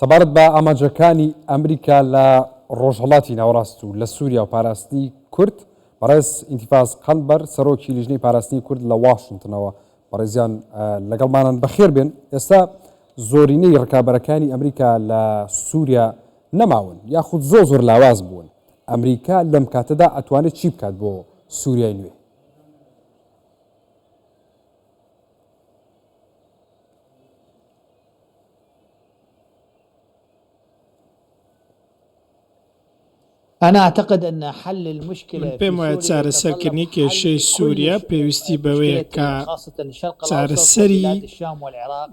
سەبارەت بە ئاماجەکانی ئەمریکا لە ڕۆژهەڵاتی ناوەڕاست و لە سووریا و پاراستنی کورد بەڕێز ئینتیفاز قەنبەر سەرۆکی لیژنەی پاراستنی کورد لە واشنتنەوە بەڕێزیان لەگەڵمانان بەخێر بێن. ئێستا زۆرینەی ڕکابەرەکانی ئەمریکا لە سووریا نەماون یاخود زۆر لاواز بوون. ئەمریکا لەم کاتەدا ئەتوانێت چی بکات بۆ سووریای نوێ؟ پێم وایە چارەسەرکردنی کێشەی سووریا پێویستی بەوەیە کە چارەسەری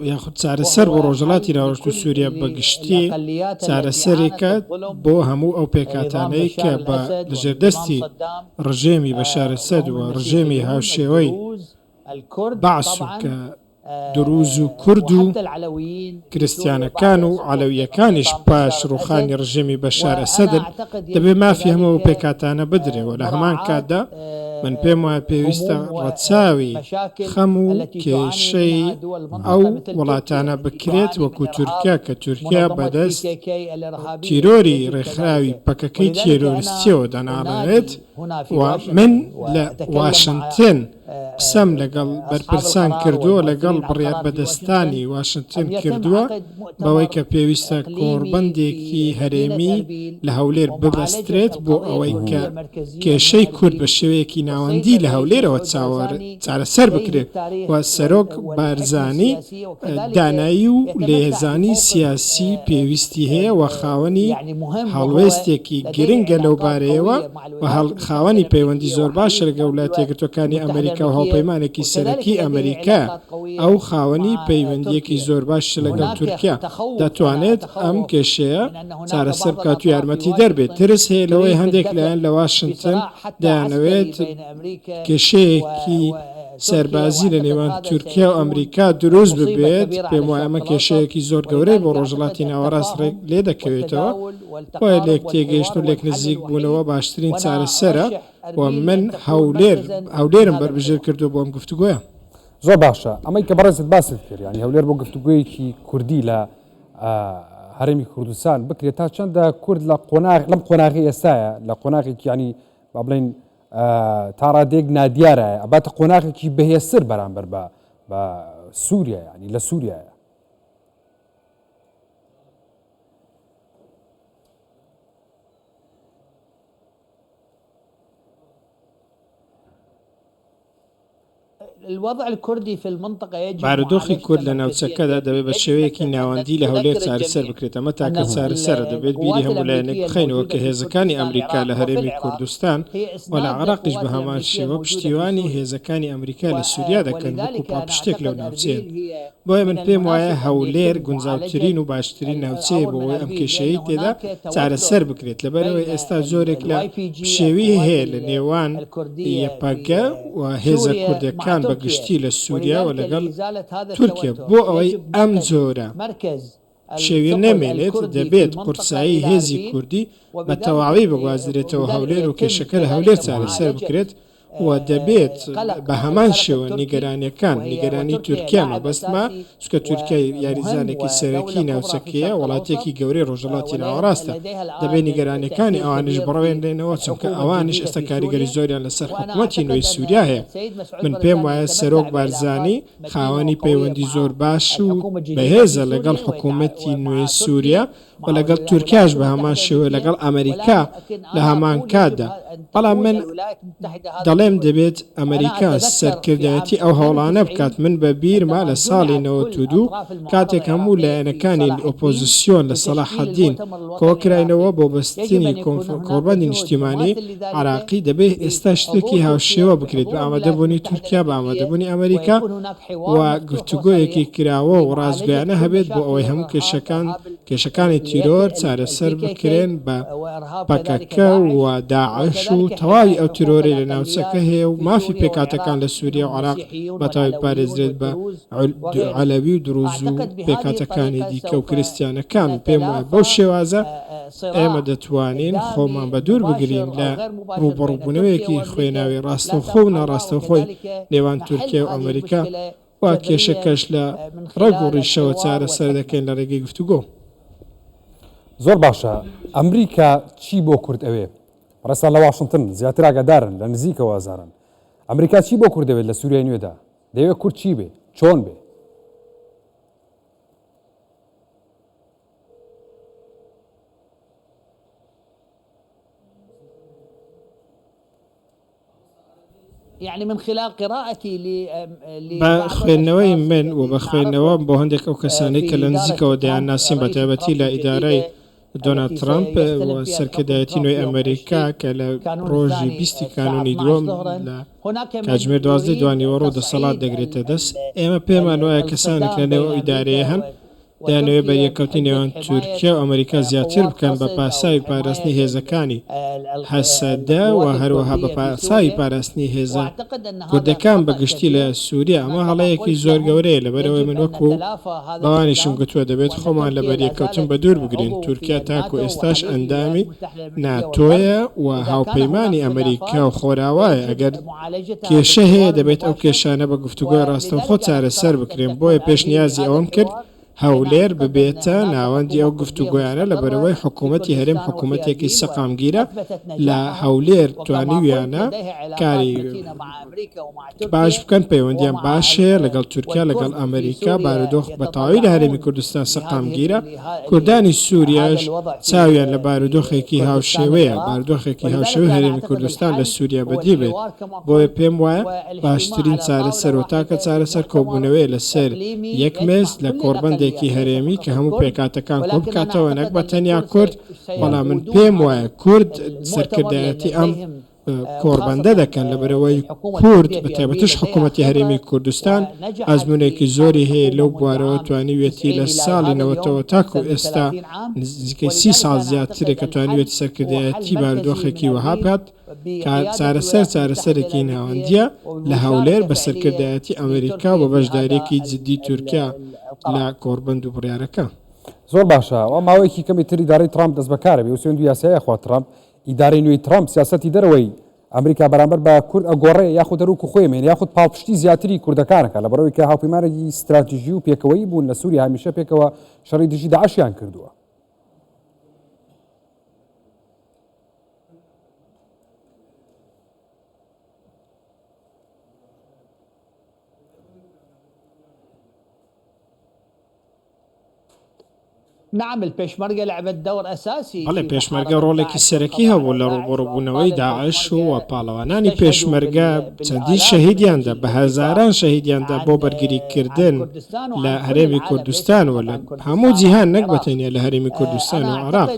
یاخود چارەسەر بۆ ڕۆژهەڵاتی ناوەڕاست و سووریا بەگشتی چارەسەرێکە بۆ هەموو ئەو پێکاتانەی کە بە لەژێردەستی ڕژێمی بەشار ئەسەد و ڕژێمی هاوشێوەی بەعس و کە دروز و کورد و کریستیانەکان و عەلەویەکانیش پاش ڕووخانی ڕژێمی بەشار ئەسەدن دەبێ مافی هەموو پێکاتانە بدرێەوە. لە هەمان کاتدا من پێم وایە پێویستە ڕەچاوی خەم و کێشەی ئەو وڵاتانە بکرێت وەکو تورکیا کە تورکیا بەدەست تیرۆری ڕێکخراوی پەکەکەی تیرۆریستیەوە دەناڵێت و من لە واشنتن قسەم لەگەڵ بەرپرسان کردووە لەگەڵ بڕیار بەدەستانی واشنتن کردووە بەوەی کە پێویستە کۆڕبەندێکی هەرێمی لە هەولێر ببەسترێت بۆ ئەوەی کە کێشەی کورد بە شێوەیەکی ناوەندی لە هەولێرەوە چارەسەر بکرێت و سەرۆک بارزانی دانایی و لێزانی سیاسی پێویستی هەیە و خاوەنی هەڵوێستێکی گرنگە لەو بارەیەوە و خاوەنی پەیوەندی زۆر باشە لەگەڵ وڵاتە یەکگرتووەکانی ئەمریکا و هەڵپەیمانێکی سەرەکی ئەمریکا ئەو خاوەنی پەیوەندیەکی زۆر باش لەگەڵ تورکیا دەتوانێت ئەم کێشەیە چارەسەر بکات و یارمەتی دەربێت. ترس هەیە لەوەی هەندێک لایەن لە واشنتن دەیانەوێت کێشەیەکی سەربازی لە نێوان تورکیا و ئەمریکا دروست ببێت. پێم وایە ئەمە کێشەیەکی زۆر گەورەی بۆ ڕۆژهەڵاتی ناوەڕاست لێ دەکەوێتەوە وایە لێک تێگەیشتن و لێک نزیک بوونەوە باشترین چارەسەرە و من هەولێرم بربژێر کردو بۆ ئەم گفتوگۆیە. زۆر باشە ئەمەی کە بەڕێزت باست کرد ینی هەولێر بۆ گفتوگویەکی کوردی لە هەرێمی کوردستان بکرێت تا چەندە کورد لە لەم قۆناغی ئێستایە لە قۆناغێکی ینی با بڵێن تا ڕادێک نادیارە ئەباتە قۆناغێکی بەهێزتر بەرامبەر بە سووریا ینی لە سووریایە. بارودۆخی کورد لە ناوچەکەدا دەبێت بە شێوەیەکی ناوەندی لە هەولێر چارەسەر بکرێت. ئەمە تاکە چارەسەرە دەبێت بیری هەموو لایەنێک بخەینەوە کە هێزەکانی ئەمریکا لە هەرێمی کوردستان و لە عێراقیش بە هەمان شێوە پشتیوانی هێزەکانی ئەمریکا لە سووریا دەکەن وەکو پاپشتێک لەو ناوچەیە. بۆیە من پێم وایە هەولێر گونجاوترین و باشترین ناوچەیە بۆەوەی ئەم کێشەیە تێدا چارەسەر بکرێت. لەبەرەوەی ئێستا زۆرێک لە شێوی هەیە لە نێوان یەپەگە و هێزە کوردەکان بەگشتی لە سووریا و لەگەڵ تورکیا بۆ ئەوەی ئەم جۆرە شێوی نەمێنێت دەبێت قورسایی هێزی کوردی بە تەواوی بگوازرێتەوە هەولێر و کێشەکە لە هەولێر چارەسەر بکرێت و دەبێت بە هەمان شێوە نیگەرانیەکان نیگەرانی تورکیا مەبەستمە چکە تورکیا یاریزانێکی سەرەکی ناوچەکەیە وڵاتێکی گەورەی ڕۆژهەڵاتی ناوەڕاستە دەبێت نیگەرانیەکانی ئەوانش بڕێنێنەوە چونکە ئەوانش ئێستا کاریگەری زۆریان لەسەر حکوومەتی نوێی سووریا هەیە. من پێم وایە سەرۆک بارزانی خاوەنی پەیوەندی زۆر باش و بەهێزە لەگەڵ حکوومەتی نوێی سووریا و لەگەڵ تورکیاش بە هەمان شێوە لەگەڵ ئەمریکا لە هەمان کاتدا. بەڵام من دەڵێم دەبێت ئەمریکا سەرکردایەتی ئەو هەوڵانە بکات. من بە بیرما لە ساڵی 92 کاتێک هەموو لایەنەکانی ئۆپۆزیسیۆن لە سەلاحەدین کۆکراینەوە بۆ بەستنی کۆڕبەندی نیشتیمانی عراقی دەبێت ئێستا شتێکی هاوشێوە بکرێت بە ئامادەبوونی تورکیا بە ئامادەبوونی ئەمریکا و گفتوگۆیەکی کراوە و ڕازگویانە هەبێت بۆ ئەوەی هەموو کێشەکانی تیرۆر چارەسەر بکرێن بە پەکەکە و داعش و تەواوی ئەو تیرۆری لە ناوچەکە هەیە و مافی پێکاتەکان لە سووریا و عێراق بەتاوی پارێزرێت بە عەلەوی و دروز و پێکاتەکانی دیکە و کریستیانەکان. پێم وایە بەو شێوازە ئێمە دەتوانین خۆمان بە دوور بگرین لە ڕووبەڕووبوونەوەیەکی خوێناوی ڕاستەوخۆ و ناڕاستەوخۆی نێوان تورکیا و ئەمریکا و کێشەکەش لە ڕێگ و ڕیشەوە چارەسەر دەکەین لە ڕێگەی گفتوگۆ. زۆر باشە ئەمریکا چی بۆ کورد ئەوێ ڕێستان لە واشنگتن زیاتر ئاگادارن لە نزیکەوە ئازارن ئەمریکا چی بۆ کورد دەوێت لە سووریای نوێدا دەوێت کورد چی بێ چۆن بێ يعني من خلال قراءتي بە خوێندنەوەی من و بە خوێندنەوە بۆ هەندێک ئەو کەسانی کە لە نزیکەوە دەیان ناسیم بە تایبەتی لە ئیدارەی دۆنالد ترامپ و سەرکردایەتی نوێی ئەمریکا کە لە ڕۆژی 20 کانونی دووەم لە کاتژمێر 12 دوانیوەڕۆ دەسەڵات دەگرێتە دەست ئێمە پێمان وایە کەسانێک لە نێو ئیدارەیە هەن دەیانەوێت بە یەکەوتی نێوان تورکیا و ئەمریکا زیاتر بکەن بە پاساوی پاراستنی هێزەکانی حەسەدە و هەروەها بە پاساوی پاراستنی هێزە کوردەکان بەگشتی لە سووریا ئەمە هەڵەیەکی زۆر گەورەیە لەبەرەوەی من وەکو بەوانیشم گوتووە دەبێت خۆمان لە بەریەکەوتن بە دوور بگرین تورکیا تاکو ئێستاش ئەندامی ناتۆیە و هاوپەیمانی ئەمریکا و خۆراوایە ئەگەر کێشە هەیە دەبێت ئەو کێشانە بە گفتوگۆی ڕاستەوخۆ چارەسەر بکرێن بۆیە پێشنیازی ئەوم کرد هەولێر ببێتە ناوەندی ئەو گفتوگویانە لە بەرەوەی حکوومەتی هەرێم حکوومەتێکی سەقامگیرە لە هەولێر توانیویانە کاری باش بکەن پەیوەندیان باشێ لەگەڵ تورکیا لەگەڵ ئەمریکا بارودۆخ بە تەواوی لە هەرێمی کوردستان سەقامگیرە کوردانی سووریاش چاویان لە بارودۆخێکی هاوشێوەیە بارودۆخێکی هاوشێوە هەرێمی کوردستان لە سووریا بەدی بێت بۆیە پێم وایە باشترین چارەسەر و تاکە چارەسەر کۆبوونەوەی لەسەر یەک مێز لە کۆڕبەندێکی هەرێمی کە هەموو پێکاتەکان کۆ بکاتەوە نەک بە تەنیا کورد بەڵام من پێم وایە کورد سەرکردایەتی ئەم کۆڕبەندە دەکەن لەبەرەوەی کورد بە تایبەتیش حکوومەتی هەرێمی کوردستان ئەزمونێکی زۆری هەیە لەو بوارەوە توانیوێتی لە ساڵی 90ەوە تاکو ئێستا نزیکەی 30 ساڵ زیاترێک کە توانیوێتی سەرکردایەتی بارودۆخێکی وەها بکات چارەسەرێکی ناوەندیە لە هەولێر بە سەرکردایەتی ئەمریکا و بەشدارێکی جددی تورکیا لە کۆڕبەند و بڕیارەکە زۆر باشە ئەو ماوەیەکی کەمی تر ئیدارەی ترامپ دەست بەکارە بێ و سوێند و یاسایە خوا ترامپ ئیدارەی نوێی ترامپ سیاسەتی دەرەوەی ئەمریکا بەرامبەر بە کورد ئەگۆڕێ یاخود دەروک و خۆێمێن یاخود پاڵپشتی زیاتری کوردەکانەکە لە بەرەوەی کە هاوپەیمانێکی استراتیژی و پێکەوەی بوون لە سووریا هەمیشە پێکەوە شەڕی دژی داعشیان کردووە نعم البيشمركة لعبت دور أساسي بەڵێ پێشمەرگە ڕۆڵێکی سەرەکی هەبوو لە ڕوبەڕووبوونەوەی داعش و پاڵەوانانی پێشمەرگە چەندی شەهیدیاندا بە هەزاران شەهیدیاندا بۆ بەرگریکردن لە هەرێمی کوردستان و لە هەموو جیهان نەک بەتەنیا لە هەرێمی کوردستان و عێراق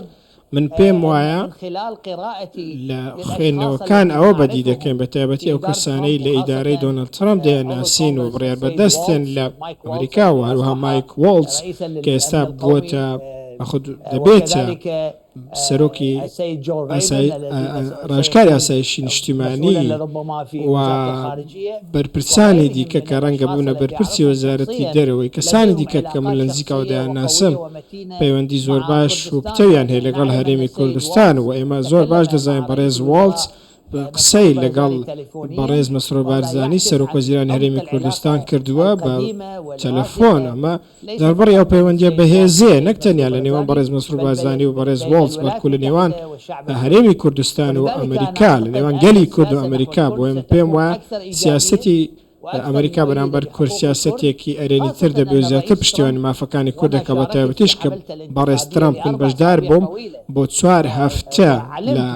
من پێم وایە لە خوێندنەوەکان ئەوە بەدی دەکەین بە تایبەتی ئەو کەسانەی لە ئیدارەی دۆنالد ترامپ دەیاناسین و بڕیار بەدەستن لە ئەمریکا و هەروەها مایک وۆڵتز کە ئێستا بووەتە دەبێتە سەرۆکی ڕاشکاری ئاسایشی نیشتیمانی و بەرپرسانی دیکە کە ڕەنگە بوونە بەرپرسی وەزارەتی دەرەوەی کەسانی دیکە کە من لە نزیکەوە دەیانناسم پەیوەندی زۆر باش و پتەویان هەیە لەگەڵ هەرێمی کوردستان و ئێمە زۆر باش دەزانین بەڕێز وۆڵتز قسەی لەگەڵ بەڕێز مەسرۆر بارزانی سەرۆکوەزیرانی هەرێمی کوردستان کردووە بە تەلەفۆن ئەمە دەربڕی ئەو پەیوەندیە بەهێزێ نەک تەنیا لە نێوان بەڕێز مەسرۆر بارزانی و بەڕێز وۆڵتز بەڵکو لە نێوان هەرێمی کوردستان و ئەمریکا لە نێوان گەلی کورد و ئەمریکا بۆ ئێمە پێم وایە سیاسەتی ئەمریکا بەرامبەر کورد سیاسەتێکی ئەرێنی تر دەبێت زیاتر پشتیوانی مافەکانی کوردەکە بە تایبەتیش کە بەڕێز ترامپ من بەشدار بووم بۆ 4 هەفتە لە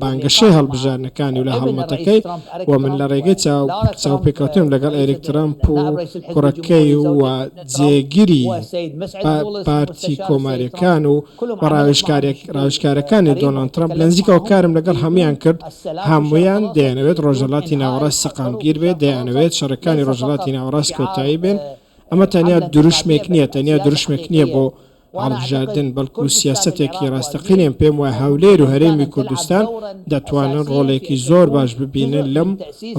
بانگەشەی هەڵبژارنەکانی و لە هەڵمەتەکەی و من لە ڕێگەی چاوپێکەوتم لەگەڵ ئێریک ترامپ و کوڕەکەی و جێگیری پارتی کۆماریەکان و ڕاوێژکارەکانی دۆنالد ترامپ لە نزیکەوە کارم لەگەڵ هەمویان کرد هەمویان دەیانەوێت ڕۆژهەڵاتی ناوەڕاست سەقامگیر بێت دەیانەوێت شەڕەکانی ڕۆژهەڵاتی ناوەڕاست کۆتایی بێن ئەمە تەنیا دروشمێک نییە تەنیا دروشمێک نییە بۆ هەڵبژاردن بەڵکو سیاسەتێکی ڕاستەقینێن پێم وایە هەولێر و هەرێمی کوردستان دەتوانن ڕۆڵێکی زۆر باش ببینن لەم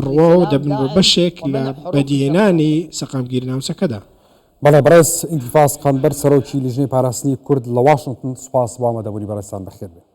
ڕۆ و دەبن بە بەشێک لە بەدیهێنانی سەقامگیری ناوچەکەدا بەڵێ بەڕێز ئینتیفاس قەنبەر سەرۆکی لیژنەی پاراستنی کورد لە واشنگتن سوپاس بۆ ئامادەبوونی بەڕێستان بەخێر بێت